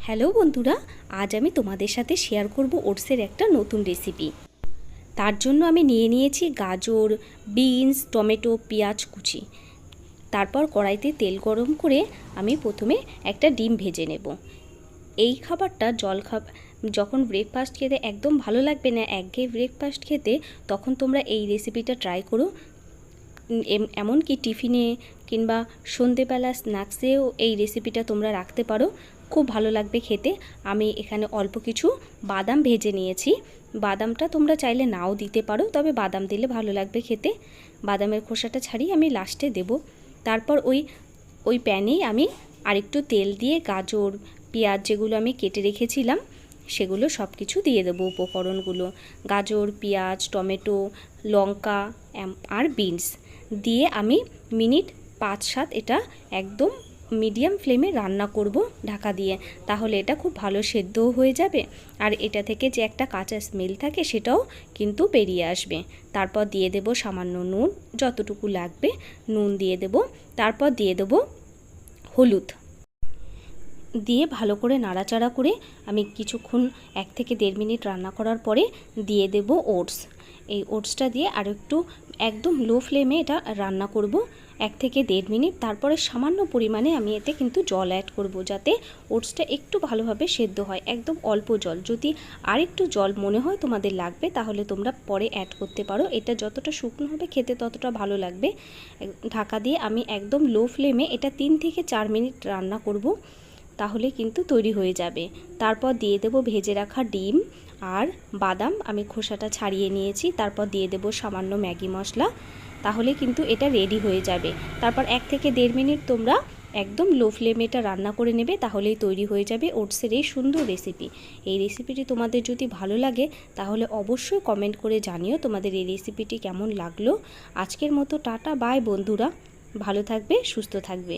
Hello বন্ধুরা, আজ আমি তোমাদের সাথে শেয়ার করব ওটসের একটা নতুন রেসিপি। তার জন্য আমি নিয়ে নিয়েছি গাজর, বিনস, টমেটো, পেঁয়াজ কুচি। তারপর কড়াইতে তেল গরম করে আমি প্রথমে একটা ডিম ভেজে নেব। এই খাবারটা যখন ব্রেকফাস্ট খেতে একদম ভালো লাগবে না, একঘেয়ে ব্রেকফাস্ট খেতে, তখন তোমরা এই রেসিপিটা ট্রাই করো। এমনকি টিফিনে কিংবা সন্ধেবেলা স্ন্যাক্সেও এই রেসিপিটা তোমরা রাখতে পারো, খুব ভালো লাগবে খেতে। আমি এখানে অল্প কিছু বাদাম ভেজে নিয়েছি। বাদামটা তোমরা চাইলে নাও দিতে পারো, তবে বাদাম দিলে ভালো লাগবে খেতে। বাদামের খোসাটা ছাড়িয়ে আমি লাস্টে দেব। তারপর ওই প্যানেই আমি আরেকটু তেল দিয়ে গাজর, পেঁয়াজ যেগুলো আমি কেটে রেখেছিলাম সেগুলো সব কিছু দিয়ে দেবো। উপকরণগুলো গাজর, পেঁয়াজ, টমেটো, লঙ্কা আর বিনস দিয়ে আমি মিনিট 5-7 এটা একদম মিডিয়াম ফ্লেমে রান্না করব ঢাকা দিয়ে। তাহলে এটা খুব ভালো সেদ্ধও হয়ে যাবে, আর এটা থেকে যে একটা কাঁচা স্মেল থাকে সেটাও কিন্তু বেরিয়ে আসবে। তারপর দিয়ে দেব সামান্য নুন, যতটুকু লাগবে নুন দিয়ে দেব। তারপর দিয়ে দেব হলুদ দিয়ে ভালো করে নাড়াচাড়া করে আমি কিছুক্ষণ 1 থেকে 1.5 মিনিট রান্না করার পরে দিয়ে দেব ওটস। এই ওটসটা দিয়ে আর একটু একদম লো ফ্লেমে এটা রান্না করব 1 থেকে 1.5 মিনিট। তারপরে সামান্য পরিমাণে আমি এতে কিন্তু জল অ্যাড করব, যাতে ওটসটা একটু ভালোভাবে সেদ্ধ হয়। একদম অল্প জল, যদি আর একটু জল মনে হয় তোমাদের লাগবে তাহলে তোমরা পরে অ্যাড করতে পারো। এটা যতটা শুকনো হবে খেতে ততটা ভালো লাগবে। ঢাকা দিয়ে আমি একদম লো ফ্লেমে এটা 3 থেকে 4 মিনিট রান্না করব, তাহলে কিন্তু তৈরি হয়ে যাবে। তারপর দিয়ে দেব ভেজে রাখা ডিম আর বাদাম, আমি খোসাটা ছাড়িয়ে নিয়েছি। তারপর দিয়ে দেব সামান্য ম্যাগি মশলা, তাহলে কিন্তু এটা রেডি হয়ে যাবে। তারপর 1 থেকে 1.5 মিনিট তোমরা একদম লো ফ্লেমে এটা রান্না করে নেবে, তাহলেই তৈরি হয়ে যাবে ওটসের এই সুন্দর রেসিপি। এই রেসিপিটি তোমাদের যদি ভালো লাগে তাহলে অবশ্যই কমেন্ট করে জানিও তোমাদের এই রেসিপিটি কেমন লাগলো। আজকের মতো টাটা বাই বন্ধুরা, ভালো থাকবে, সুস্থ থাকবে।